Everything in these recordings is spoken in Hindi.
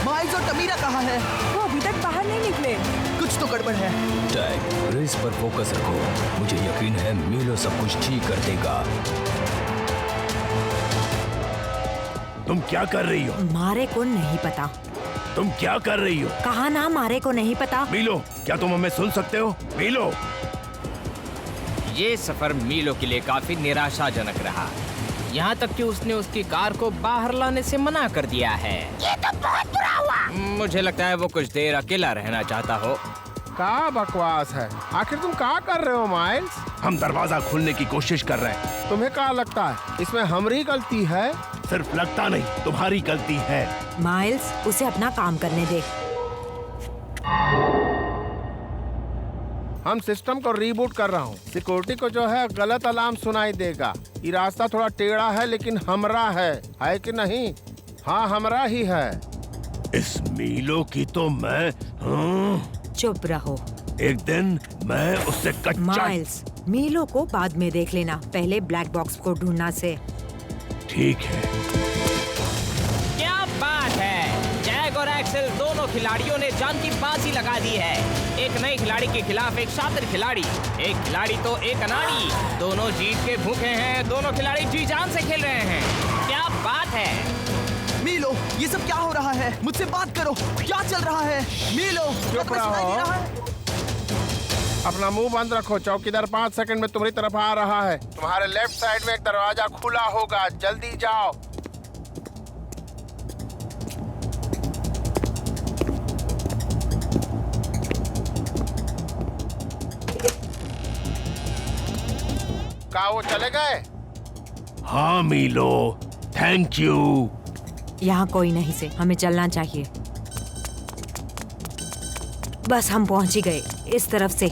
माइल्स और तमीरा कहाँ है? वो अभी तक बाहर नहीं निकले। कुछ तो गड़बड़ है। टैग, रेस पर फोकस रखो। मुझे यकीन है मीलो सब कुछ ठीक कर देगा। तुम क्या कर रही हो? मारे को नहीं पता। तुम क्या कर रही हो? कहा ना मारे को नहीं पता। मीलो, क्या तुम हमें सुन सकते हो? मीलो! ये सफर मीलो के लिए काफी निराशाजनक रहा, यहाँ तक कि उसने उसकी कार को बाहर लाने से मना कर दिया है। ये तो बहुत बुरा हुआ। मुझे लगता है वो कुछ देर अकेला रहना चाहता हो। क्या बकवास है? आखिर तुम क्या कर रहे हो माइल्स? हम दरवाजा खोलने की कोशिश कर रहे हैं। तुम्हें क्या लगता है इसमें हमारी गलती है? सिर्फ लगता नहीं, तुम्हारी गलती है। माइल्स, उसे अपना काम करने दे। हम सिस्टम को रीबूट कर रहा हूँ। सिक्योरिटी को जो है गलत अलार्म सुनाई देगा। ये रास्ता थोड़ा टेढ़ा है लेकिन हमरा है कि नहीं? हाँ, हमरा ही है। इस मीलो की तो मैं चुप रहो। एक दिन मैं उससे कच्चा। माइल्स, मीलो को बाद में देख लेना, पहले ब्लैक बॉक्स को ढूंढना से। ठीक है। क्या बात है, जैक और एक्सेल दोनों खिलाड़ियों ने जान की बाजी लगा दी है। एक नए खिलाड़ी के खिलाफ एक शातिर खिलाड़ी, एक खिलाड़ी तो एक अनाड़ी। दोनों जीत के भूखे हैं, दोनों खिलाड़ी जी जान से खेल रहे हैं। क्या बात है? मीलो, ये सब क्या हो रहा है? मुझसे बात करो, क्या चल रहा है? मीलो, क्या तुम्हें सुनाई दे रहा है? अपना मुंह बंद रखो। चौकीदार 5 सेकंड में तुम्हारी तरफ आ रहा है। तुम्हारे लेफ्ट साइड में एक दरवाजा खुला होगा, जल्दी जाओ। क्या वो चले गए? हाँ मीलो, थैंक यू। यहाँ कोई नहीं से, हमें चलना चाहिए। बस हम पहुंच ही गए, इस तरफ से।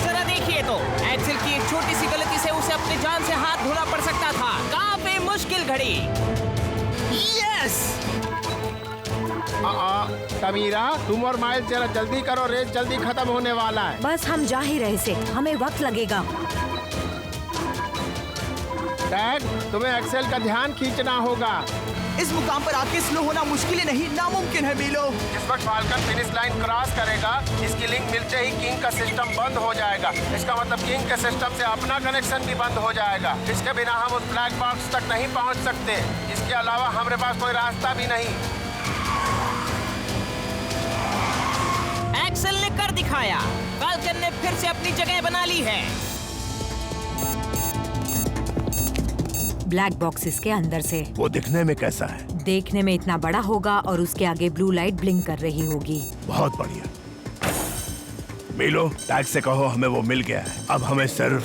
जरा देखिए तो, एक्सेल की एक छोटी सी गलती से उसे अपनी जान से हाथ धोना पड़ सकता था। काफी मुश्किल घड़ी। यस! तमीरा, तुम और माइल्स जरा जल्दी करो, रेस जल्दी खत्म होने वाला है। बस हम जा ही रहे से, हमें वक्त लगेगा। टैग, तुम्हें एक्सेल का ध्यान खींचना होगा। इस मुकाम पर आके स्लो होना मुश्किल ही नहीं, नामुमकिन है मीलो। जिस वक्त फाल्कन फिनिश लाइन क्रॉस करेगा, इसकी लिंक मिलते ही किंग का सिस्टम बंद हो जाएगा। इसका मतलब किंग के सिस्टम से अपना कनेक्शन भी बंद हो जाएगा। इसके बिना हम उस ब्लैक बॉक्स तक नहीं पहुंच सकते। इसके अलावा हमारे पास कोई रास्ता भी नहीं। एक्सेल ने कर दिखाया, फाल्कन ने फिर से अपनी जगह बना ली है। ब्लैक बॉक्स इसके अंदर से। वो दिखने में कैसा है? देखने में इतना बड़ा होगा और उसके आगे ब्लू लाइट ब्लिंक कर रही होगी। बहुत बढ़िया। मीलो, टैग से कहो हमें वो मिल गया है। अब हमें सिर्फ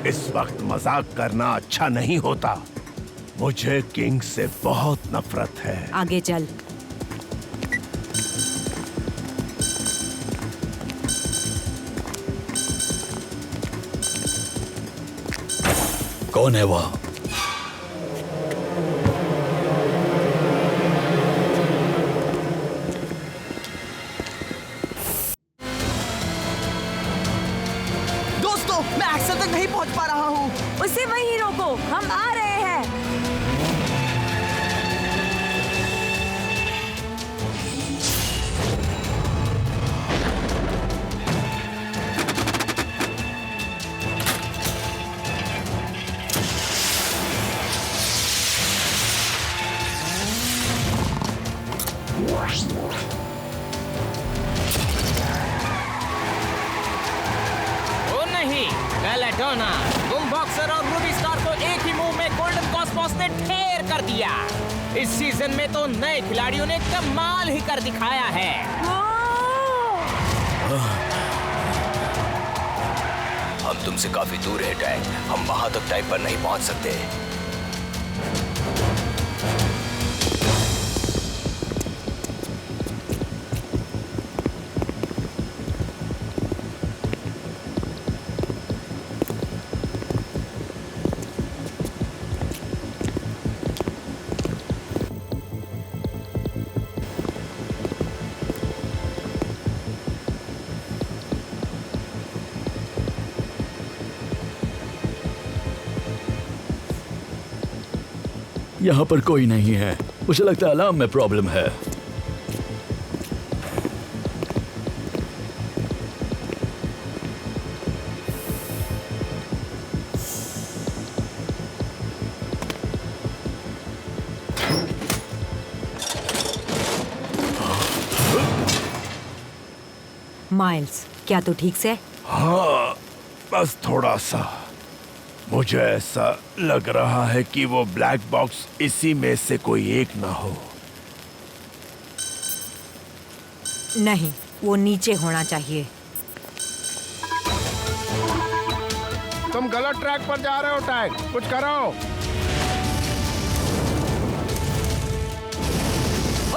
इस वक्त मजाक करना अच्छा नहीं होता। मुझे किंग से बहुत नफरत है। आगे चल। कौन है वह? दोस्तों, मैं एक्सेल तक नहीं पहुंच पा रहा हूँ। उसे वहीं रोको, हम आ रहे हैं। ओ नहीं, बेलेडोना, बूम बॉक्सर और रूबी स्टार को एक ही मूव में गोल्डन कॉस्मोस ने ढेर कर दिया। इस सीजन में तो नए खिलाड़ियों ने कमाल ही कर दिखाया है। तुमसे काफी दूर है टैग। हम वहां तक टाइम पर नहीं पहुंच सकते। यहाँ पर कोई नहीं है। मुझे लगता है अलार्म में प्रॉब्लम है। माइल्स, क्या तू ठीक से? हाँ, बस थोड़ा सा। मुझे ऐसा लग रहा है कि वो ब्लैक बॉक्स इसी में से कोई एक ना हो। नहीं, वो नीचे होना चाहिए। तुम गलत ट्रैक पर जा रहे हो टैग, कुछ करो।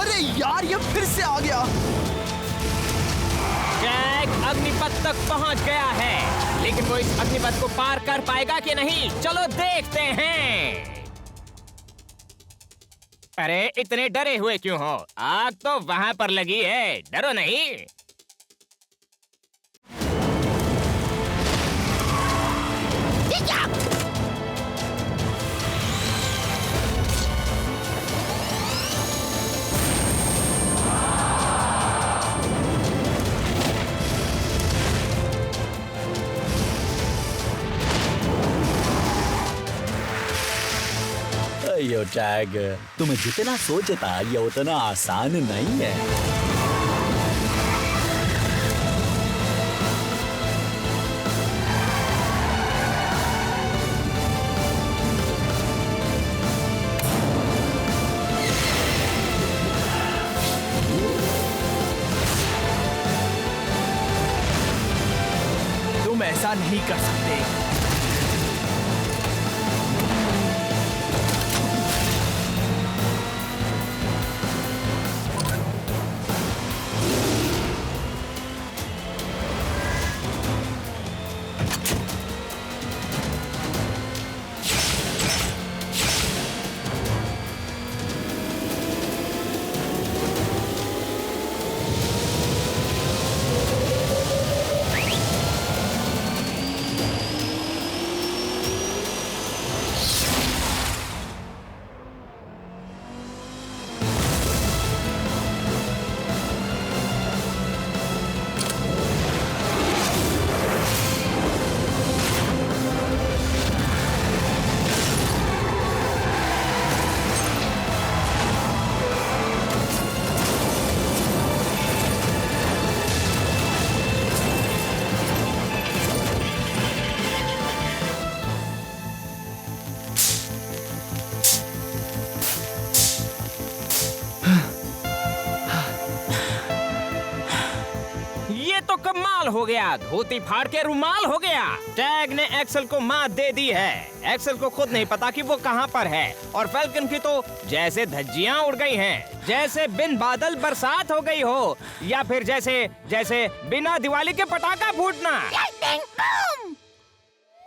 अरे यार, ये फिर से आ गया। टैग अग्निपथ तक पहुंच गया है, लेकिन वो इस अग्निपथ को पार कर पाएगा कि नहीं, चलो देखते हैं। अरे इतने डरे हुए क्यों हो? आग तो वहां पर लगी है, डरो नहीं। यो टैग, तुम जितना सोचता ये उतना आसान नहीं है। तुम ऐसा नहीं कर सकते। हो गया, धोती फाड़ के रुमाल हो गया। टैग ने एक्सेल को मात दे दी है। एक्सेल को खुद नहीं पता कि वो कहां पर है, और फैल्कन की तो जैसे धज्जियां उड़ गई हैं, जैसे बिन बादल बरसात हो गई हो, या फिर जैसे बिना दिवाली के पटाखा फूटना।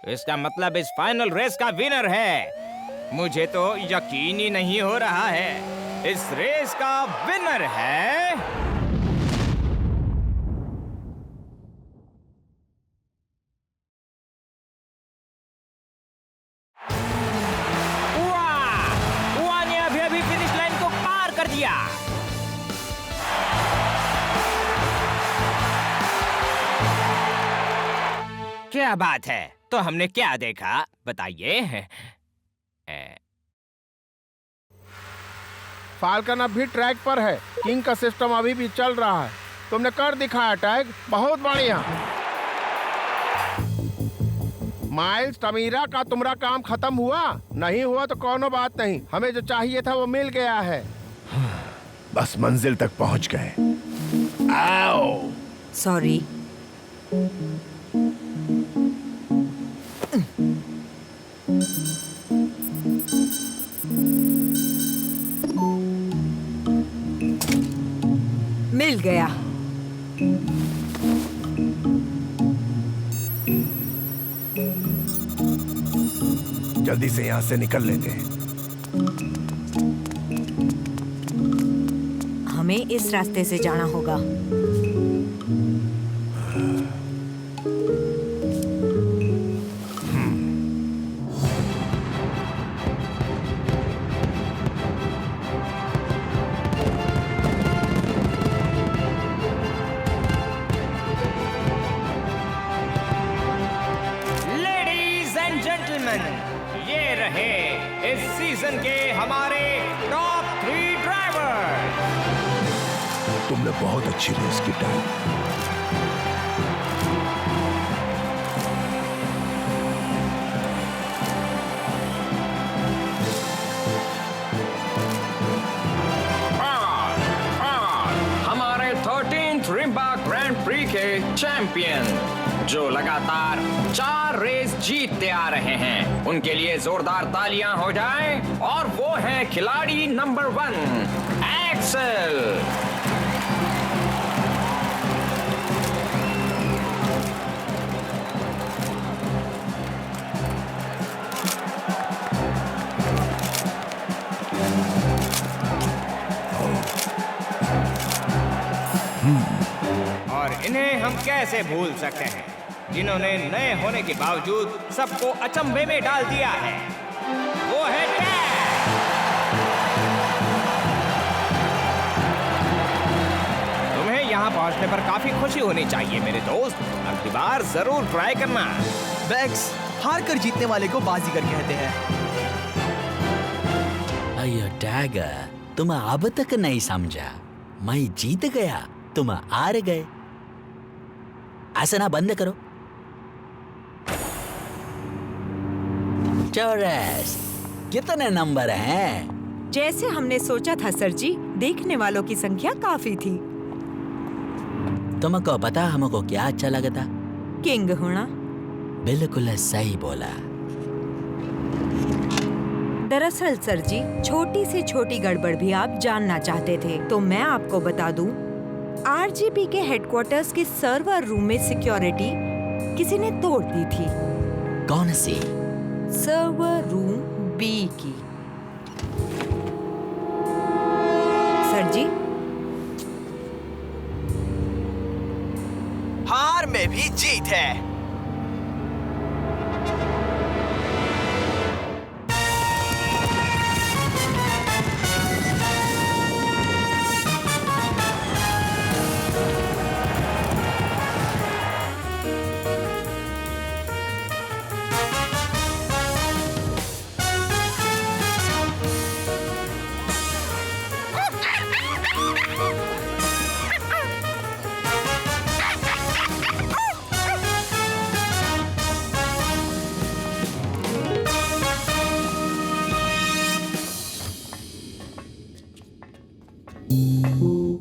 इसका मतलब इस फाइनल रेस का विनर है। मुझे तो यकीन ही नहीं हो रहा है, इस रेस का विनर है क्या बात है। तो हमने क्या देखा बताइए। फाल्कन अब भी ट्रैक पर है, किंग का सिस्टम अभी भी चल रहा है। तुमने कर दिखाया टैग, बहुत बढ़िया। माइल्स, तमीरा का तुम्हारा काम खत्म हुआ? नहीं हुआ तो कोनो बात नहीं, हमें जो चाहिए था वो मिल गया है। बस मंजिल तक पहुंच गए। आओ। सॉरी। जल्दी से यहाँ से निकल लेंगे। हमें इस रास्ते से जाना होगा। लेडीज एंड जेंटलमैन, ये रहे इस सीजन के हमारे टॉप 3 ड्राइवर। तुमने बहुत अच्छी रेस की टाइम। हमारे 13th रिम्बा ग्रैंड प्री के चैंपियन जो लगातार 4 रेस जीतते आ रहे हैं, उनके लिए जोरदार तालियां हो जाएं। और वो है खिलाड़ी नंबर 1 एक्सेल। और इन्हें हम कैसे भूल सकते हैं, जिन्होंने नए होने के बावजूद सबको अचंभे में डाल दिया है। वो है टैग। तुम्हें यहाँ पहुँचने पर काफी खुशी होनी चाहिए मेरे दोस्त। अगली बार जरूर ट्राई करना। बैक्स, हार कर जीतने वाले को बाजीगर कहते हैं। अयो टैग, तुम अब तक नहीं समझा। मैं जीत गया, तुम हार गए। ऐसा ना बंद करो। चौरस, कितने नंबर हैं? जैसे हमने सोचा था सर जी, देखने वालों की संख्या काफी थी। तुमको पता हमको क्या अच्छा लगा था? किंग होना। बिल्कुल सही बोला। दरअसल सर जी, छोटी से छोटी गड़बड़ भी आप जानना चाहते थे, तो मैं आपको बता दूं, आरजीपी के हेडक्वार्टर्स के सर्वर रूम में सिक्योरिटी किसी ने तोड़ दी थी। कौन सी? सर्वर रूम बी की। सर जी, हार में भी जीत है।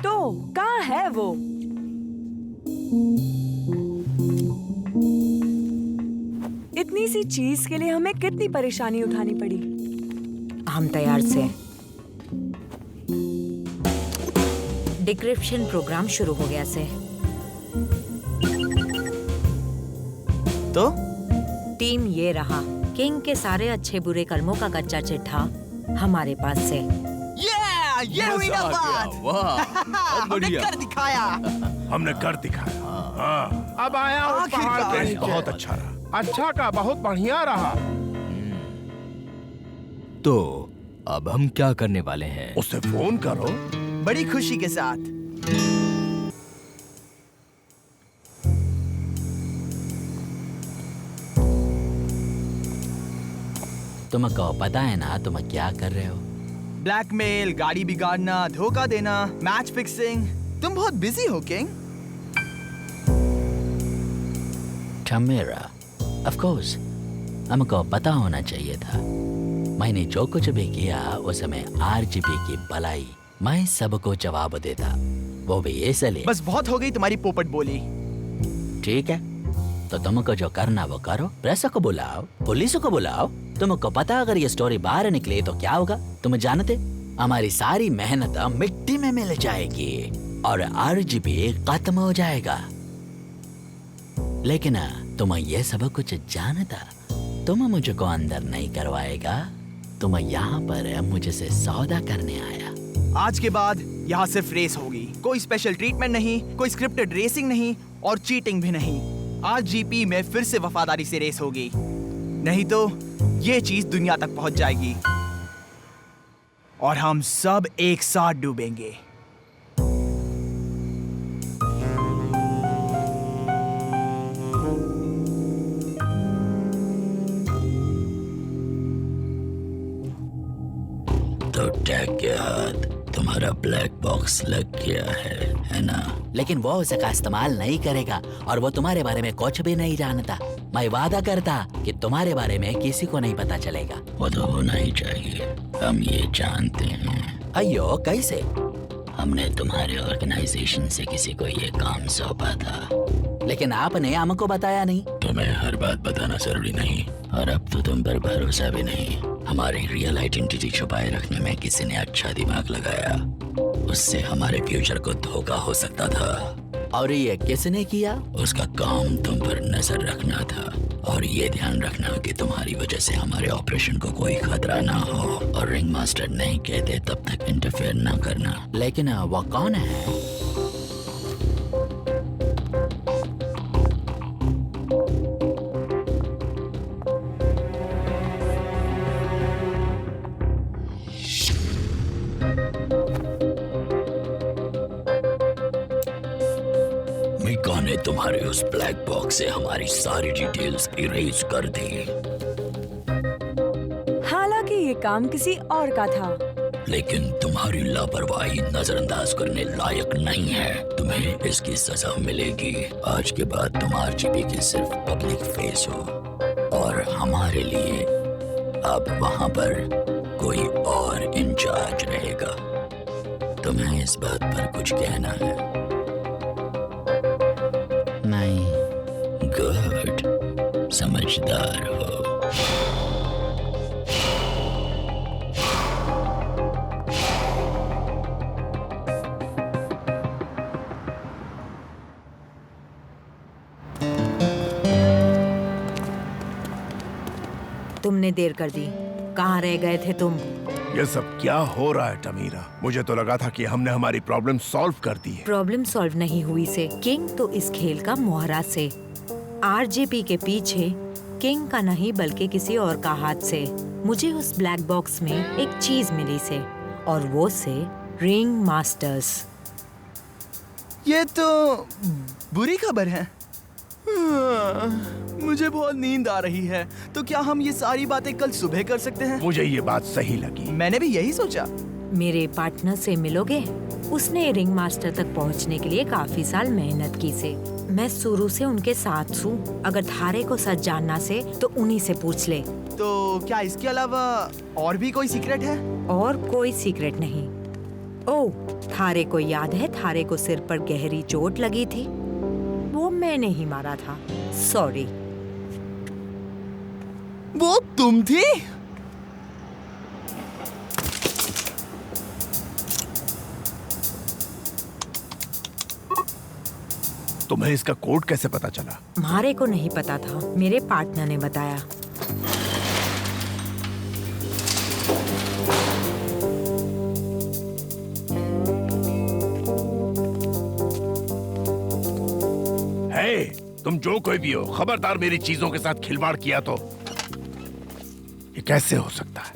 तो कहाँ है वो? इतनी सी चीज के लिए हमें कितनी परेशानी उठानी पड़ी। हम तैयार से। डिक्रिप्शन प्रोग्राम शुरू हो गया से। तो टीम ये रहा, किंग के सारे अच्छे बुरे कर्मों का कच्चा चिट्ठा हमारे पास से। ये हुई ना बात। हमने कर दिखाया। हमने कर दिखाया। हाँ। अब आया हूँ पहाड़ के आखिरकार। नीचे। बहुत अच्छा रहा। अच्छा का बहुत बढ़िया रहा। तो अब हम क्या करने वाले हैं? उसे फोन करो। बड़ी खुशी के साथ। तुमको पता है ना तुम क्या कर रहे हो? ब्लैकमेल, गाड़ी बिगाड़ना, धोखा देना, मैच फिक्सिंग। तुम बहुत बिजी हो किंग। टमेरा, ऑफ कोर्स, हमको पता होना चाहिए था। मैंने जो कुछ भी किया उस समय आरजीपी की भलाई, मैं सबको जवाब देता, वो भी इसलिए। बस बहुत हो गई तुम्हारी पोपट बोली। ठीक है, तो तुमको जो करना वो करो। प्रेस को बुलाओ, पुलिस को बुलाओ। तुमको पता अगर ये स्टोरी बाहर निकले तो क्या होगा? तुम जानते, हमारी सारी मेहनत मिट्टी में मिल जाएगी और आरजीपी खत्म हो जाएगा। लेकिन तुम ये सब कुछ जानता तुम मुझको अंदर नहीं करवाएगा तो मैं यहाँ पर मुझसे सौदा करने आया। आज के बाद यहाँ सिर्फ रेस होगी, कोई स्पेशल ट्रीटमेंट नहीं, कोई स्क्रिप्टेड रेसिंग नहीं और चीटिंग भी नहीं। आज जीपी में फिर से वफादारी से रेस होगी, नहीं तो ये चीज दुनिया तक पहुंच जाएगी और हम सब एक साथ डूबेंगे। तो टैग के हाथ तुम्हारा ब्लैक बॉक्स लग गया है ना? लेकिन वो उसका इस्तेमाल नहीं करेगा और वो तुम्हारे बारे में कुछ भी नहीं जानता। मैं वादा करता कि तुम्हारे बारे में किसी को नहीं पता चलेगा। वो तो होना ही चाहिए, हम ये जानते हैं। अयो कैसे? हमने तुम्हारे ऑर्गेनाइजेशन से किसी को ये काम सौंपा था, लेकिन आपने हमको बताया नहीं। तुम्हें हर बात बताना जरूरी नहीं और अब तो तुम पर भरोसा भी नहीं। हमारी रियल आइडेंटिटी छुपाए रखने में किसी ने अच्छा दिमाग लगाया, उससे हमारे फ्यूचर को धोखा हो सकता था। और ये किसने किया? उसका काम तुम पर नजर रखना था और ये ध्यान रखना कि तुम्हारी वजह से हमारे ऑपरेशन को कोई खतरा ना हो। और रिंग मास्टर नहीं कहते तब तक इंटरफेयर ना करना। लेकिन वो कौन है? मीका ने तुम्हारे उस ब्लैक बॉक्स से हमारी सारी डिटेल्स इरेज कर दी। हालांकि ये काम किसी और का था, लेकिन तुम्हारी लापरवाही नजरअंदाज करने लायक नहीं है। तुम्हें इसकी सजा मिलेगी। आज के बाद तुम आरजीबी की सिर्फ पब्लिक फेस हो और हमारे लिए अब वहां पर कोई और इंचार्ज रहेगा। तुम्हें इस बात पर कुछ कहना है? नहीं। गुड, समझदार हो। तुमने देर कर दी, कहाँ रह गए थे तुम? ये सब क्या हो रहा है टमीरा? मुझे तो लगा था कि हमने हमारी प्रॉब्लम सॉल्व कर दी है। प्रॉब्लम सॉल्व नहीं हुई से किंग तो इस खेल का मोहरा से। आरजेपी के पीछे किंग का नहीं बल्कि किसी और का हाथ से। मुझे उस ब्लैक बॉक्स में एक चीज मिली से और वो से रिंग मास्टर्स। ये तो बुरी खबर है। मुझे बहुत नींद आ रही है, तो क्या हम ये सारी बातें कल सुबह कर सकते हैं? मुझे ये बात सही लगी। मैंने भी यही सोचा। मेरे पार्टनर से मिलोगे? उसने रिंग मास्टर तक पहुंचने के लिए काफी साल मेहनत की से। मैं शुरू से उनके साथ हूँ। अगर थारे को सच जानना से तो उन्हीं से पूछ ले। तो क्या इसके अलावा और भी कोई सीक्रेट है? और कोई सीक्रेट नहीं। ओह, थारे को याद है थारे को सिर पर गहरी चोट लगी थी? वो मैंने ही मारा था। सॉरी। वो तुम थी? तुम्हें इसका कोड कैसे पता चला? मारे को नहीं पता था, मेरे पार्टनर ने बताया। हे, तुम जो कोई भी हो, खबरदार मेरी चीजों के साथ खिलवाड़ किया तो। ये कैसे हो सकता है?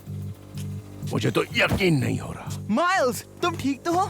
मुझे तो यकीन नहीं हो रहा। माइल्स, तुम ठीक तो हो?